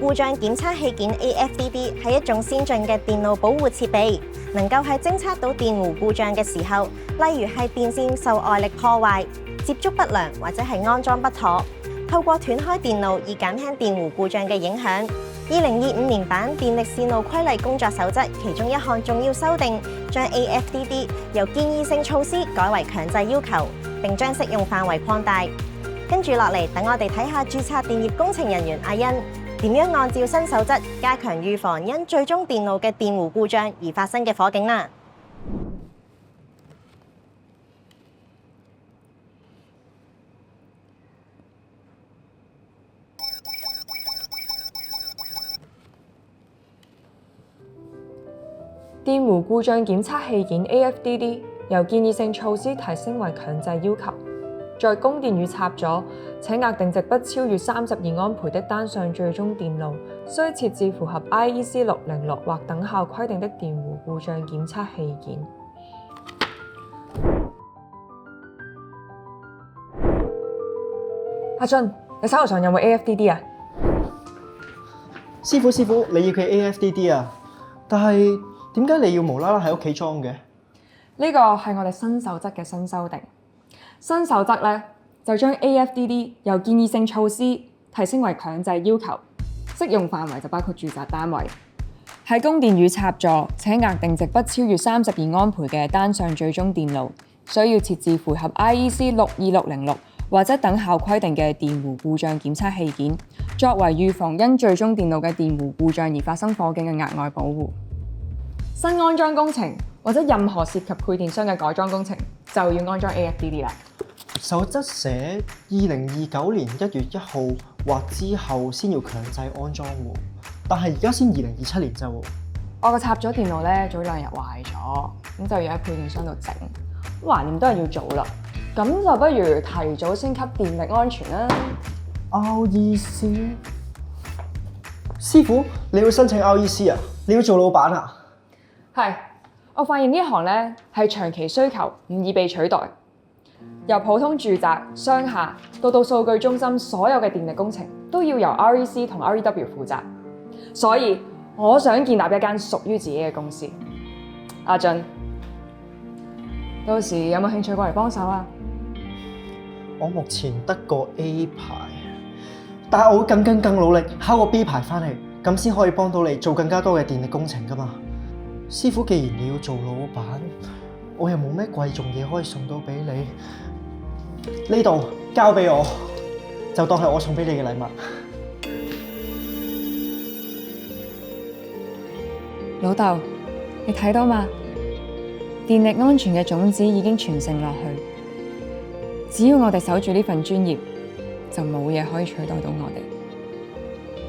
故障檢測器件 AFDD 係一種先進嘅電腦保護設備，能夠喺偵測到電弧故障嘅時候，例如係電線受外力破壞、接觸不良或者係安裝不妥，透過斷開電路以減輕電弧故障嘅影響。2025年版電力線路規例工作守則其中一項重要修訂，將 AFDD 由建議性措施改為強制要求，並將適用範圍擴大。跟住落嚟，等我哋睇下註冊電業工程人員阿欣點樣按照新守則加強預防因最終電路嘅電弧故障而發生嘅火警啦。電弧故障檢測器件 AFDD 由建議性措施提升為強制要求。在供電與插座，且額定值不超越32安培的單上最終電路，須設置符合 IEC 606或等效規定的電弧故障檢測器件。阿俊，你手頭上有冇 AFDD 啊？師傅，你要佢 AFDD 啊？但係點解你要無啦啦喺屋企裝嘅？呢個係我哋新守則嘅新修訂。新守則咧就將 AFDD 由建議性措施提升為強制要求，適用範圍就包括住宅單位。喺供電與插座且額定值不超越32安培嘅單上最終電路，需要設置符合 IEC 62606或者等效規定嘅電弧故障檢測器件，作為預防因最終電路嘅電弧故障而發生火警嘅額外保護。新安裝工程或者任何涉及配電箱嘅改裝工程，就要安裝 AFDD 啦。守則寫2029年1月1號或之後先要強制安裝喎，但係而家先2027年咋喎。我個插咗電路咧早2日壞咗，咁就要喺配電箱度整，橫掂都係要做啦。咁就不如提早升級電力安全啦。REC， 師傅，你要申請 REC 啊？你要做老闆啊？係，我發現呢行咧係長期需求，唔易被取代。由普通住宅、商廈到數據中心，所有嘅電力工程都要由 REC 同 REW 負責。所以我想建立一間屬於自己嘅公司。阿俊，到時有冇興趣過嚟幫手啊？我目前得個 A 牌，但係我會更努力考個 B 牌翻嚟，咁先可以幫到你做更加多嘅電力工程噶嘛。師傅，既然你要做老闆，我又冇咩貴重嘢可以送到俾你，呢度交俾我，就當係我送俾你嘅禮物。老豆，你睇到嘛？電力安全嘅種子已經傳承落去。只要我哋守住呢份專業，就冇嘢可以取代到我哋。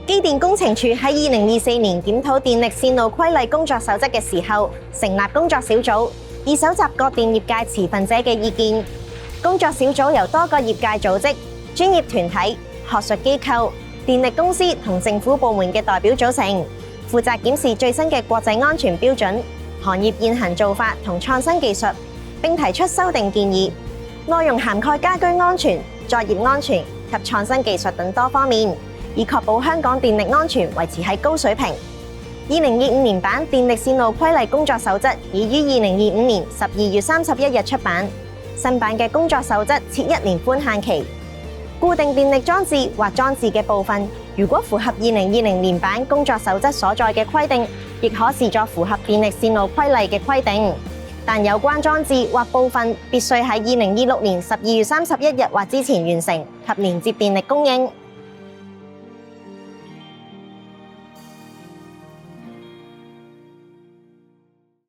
機電工程署喺2024年檢討電力線路規例工作守則嘅時候，成立工作小組，以搜集各電業界持份者嘅意見。工作小組由多個業界組織、專業團體、學術機構、電力公司同政府部門嘅代表組成，負責檢視最新嘅國際安全標準、行業現行做法同創新技術，並提出修訂建議。內容涵蓋家居安全、作業安全及創新技術等多方面，以確保香港電力安全維持喺高水平。2025年版電力線路規例工作守則已於2025年12月31日出版。新版嘅工作守則設1年寬限期。固定電力裝置或裝置嘅部分，如果符合2020年版工作守則所在嘅規定，亦可視作符合電力線路規例嘅規定。但有關裝置或部分必須喺2026年12月31日或之前完成及連接電力供應。